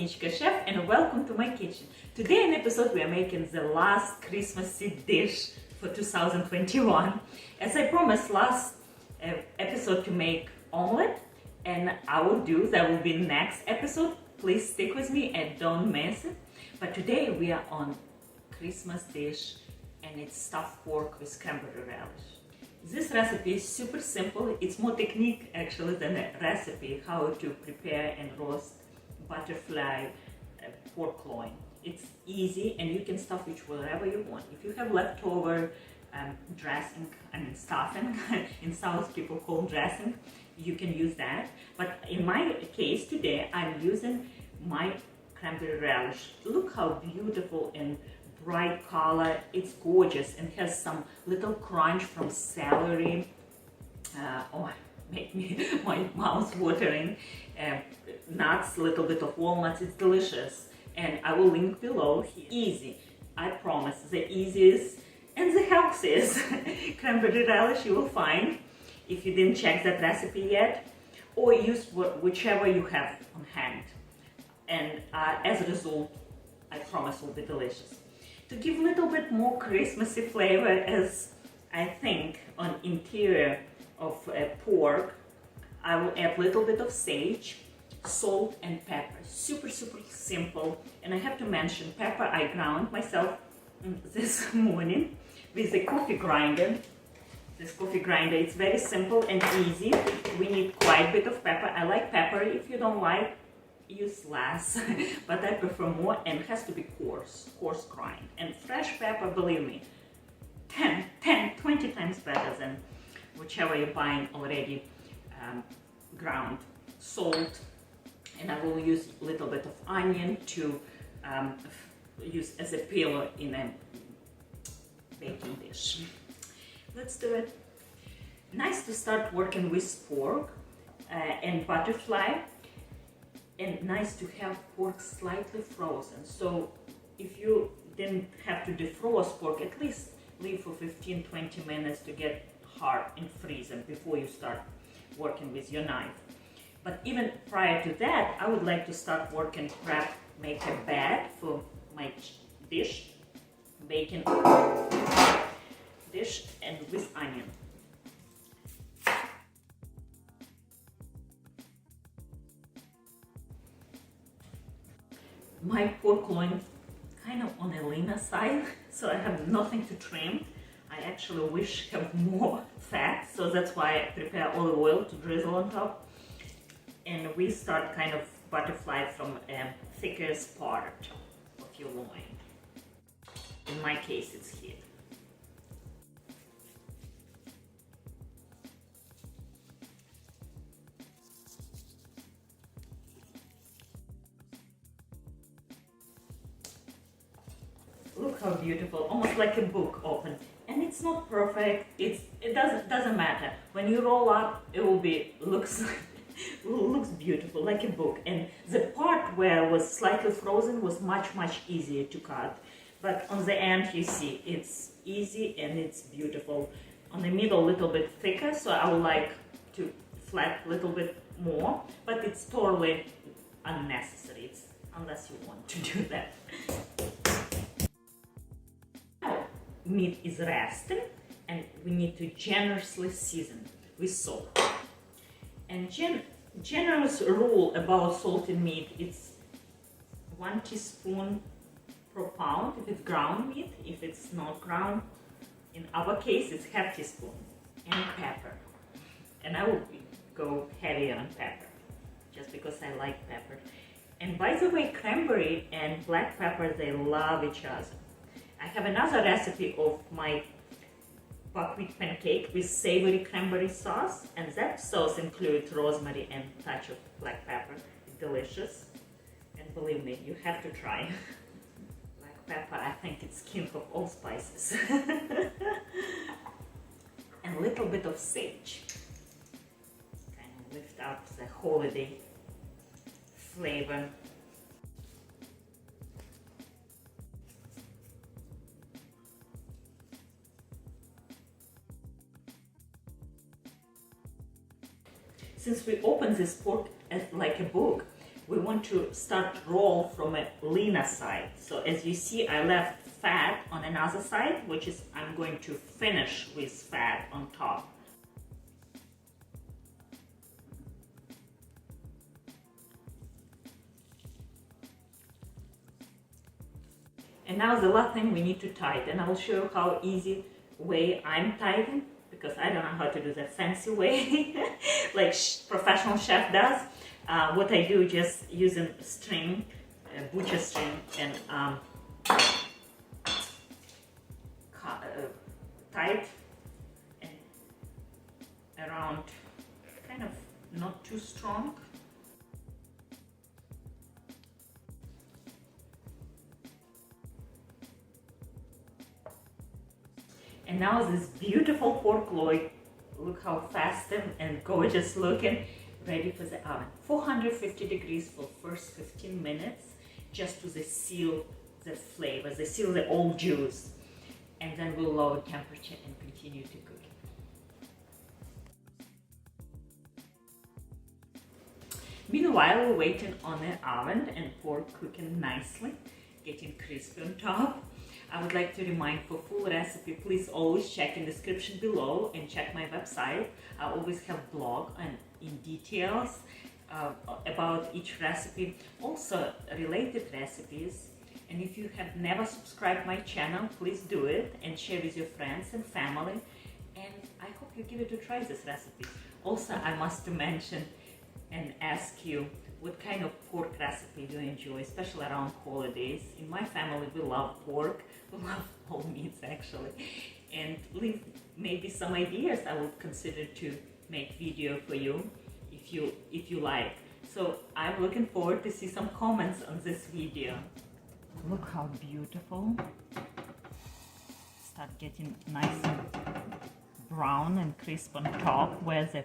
Innichka chef and welcome to my kitchen. Today in episode we are making the last Christmassy dish for 2021. As I promised last episode to make omelette, and I will do, that will be next episode. Please stick with me and don't miss it. But today we are on Christmas dish and it's stuffed pork with cranberry relish. This recipe is super simple. It's more technique actually than a recipe how to prepare and roast butterfly pork loin. It's easy and you can stuff it wherever you want. If you have leftover dressing, stuffing, in South people call dressing, you can use that. But in my case today, I'm using my cranberry relish. Look how beautiful and bright color. It's gorgeous and has some little crunch from celery. Make me my mouth watering. Nuts, little bit of walnuts. It's delicious, and I will link below. Easy, I promise, the easiest and the healthiest cranberry relish you will find if you didn't check that recipe yet, or use whichever you have on hand. And as a result, I promise will be delicious. To give a little bit more Christmassy flavor, as I think on interior of pork, I will add a little bit of sage, salt and pepper. Super simple. And I have to mention, pepper I ground myself this morning with a coffee grinder. This coffee grinder, it's very simple and easy. We need quite a bit of pepper. I like pepper. If you don't like, use less, but I prefer more, and it has to be coarse grind. And fresh pepper, believe me, 20 times better than whichever you're buying already ground. Salt, and I will use a little bit of onion to use as a peeler in a baking dish. Let's do it. Nice to start working with pork and butterfly. And nice to have pork slightly frozen. So if you didn't have to defrost pork, at least leave for 15-20 minutes to get hard and freeze before you start working with your knife. But even prior to that, I would like to start working, make a bed for my dish, baking dish, and with onion. My pork loin kind of on a leaner side, so I have nothing to trim. I actually wish I have more fat, so that's why I prepare olive oil to drizzle on top. And we start kind of butterfly from a thickest part of your loin. In my case, it's here. Look how beautiful, almost like a book open. And it's not perfect. It doesn't matter. When you roll up, it will be looks beautiful, like a book. And the part where it was slightly frozen was much easier to cut. But on the end, you see, it's easy and it's beautiful. On the middle, a little bit thicker, so I would like to flat a little bit more. But it's totally unnecessary, unless you want to do that. Meat is resting and we need to generously season with salt. And generous rule about salted meat, it's 1 teaspoon per pound if it's ground meat. If it's not ground, in our case it's half teaspoon. And pepper, and I will go heavier on pepper just because I like pepper. And by the way, cranberry and black pepper, they love each other. I have another recipe of my buckwheat pancake with savory cranberry sauce, and that sauce includes rosemary and a touch of black pepper. It's delicious, and believe me, you have to try. Black pepper, I think it's king of all spices. And a little bit of sage. Kind of lift up the holiday flavor. Since we open this pork as like a book, we want to start roll from a leaner side. So as you see, I left fat on another side, which is I'm going to finish with fat on top. And now the last thing we need to tighten. I will show you how easy way I'm tightening, because I don't know how to do the fancy way like professional chef does. What I do, just using string, butcher string, and tight and around, kind of not too strong. And now this beautiful pork loin, look how fast and gorgeous looking, ready for the oven. 450 degrees for first 15 minutes, just to seal the flavor, seal the old juice. And then we'll lower temperature and continue to cook it. Meanwhile, we're waiting on the oven and pork cooking nicely, getting crispy on top. I would like to remind, for full recipe, please always check in description below and check my website. I always have blog and in details about each recipe, also related recipes. And if you have never subscribed my channel, please do it and share with your friends and family. And I hope you give it a try, this recipe. Also, I must mention and ask you, what kind of pork recipe do you enjoy, especially around holidays? In my family, we love pork. We love all meats, actually. And leave maybe some ideas. I would consider to make video for you if you like. So I'm looking forward to see some comments on this video. Look how beautiful. Start getting nice and brown and crisp on top, where the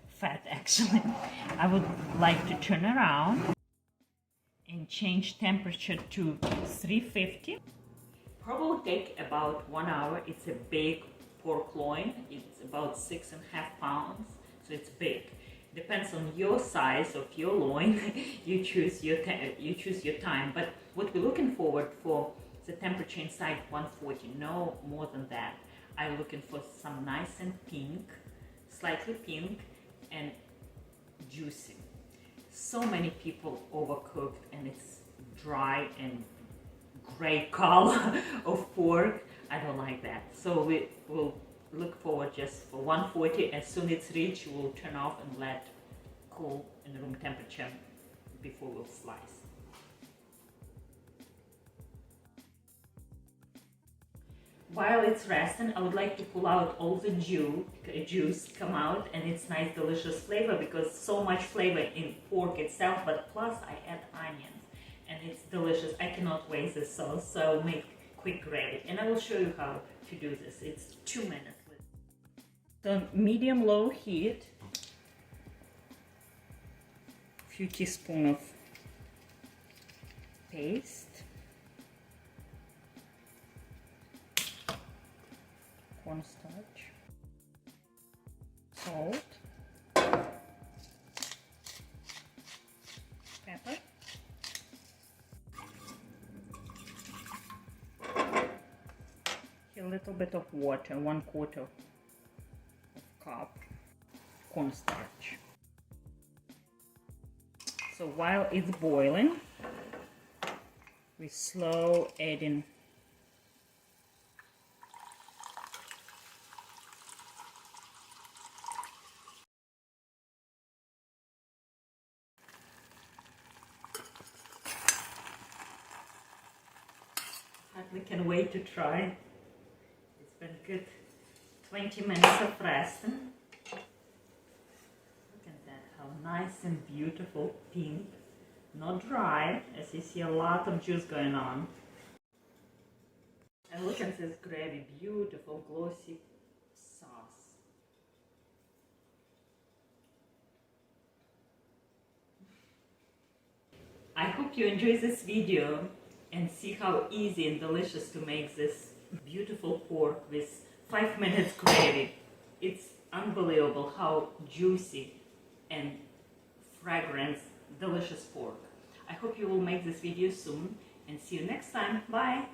fat actually. I would like to turn around and change temperature to 350. Probably take about 1 hour. It's a big pork loin. It's about 6.5 pounds, so it's big. Depends on your size of your loin. you choose your time. But what we're looking forward for, the temperature inside 140, no more than that. I'm looking for some nice and pink, slightly pink, and juicy. So many people overcooked and it's dry and gray color of pork. I don't like that. So we will look forward just for 140. As soon as it's reached, we'll turn off and let cool in room temperature before we'll slice. While it's resting, I would like to pull out all the juice come out, and it's nice delicious flavor, because so much flavor in pork itself, but plus I add onions and it's delicious. I cannot waste this sauce, so I'll make quick gravy, and I will show you how to do this. It's 2 minutes. So medium low heat, a few teaspoons of paste, cornstarch, salt, pepper, a little bit of water, 1/4 of cup, cornstarch. So while it's boiling, we slow adding hardly can wait to try. It's been good 20 minutes of resting. Look at that, how nice and beautiful pink, not dry, as you see a lot of juice going on. And look at this gravy, beautiful glossy sauce. I hope you enjoy this video and see how easy and delicious to make this beautiful pork with 5 minutes gravy. It's unbelievable how juicy and fragrance delicious pork. I hope you will make this video soon and see you next time. Bye!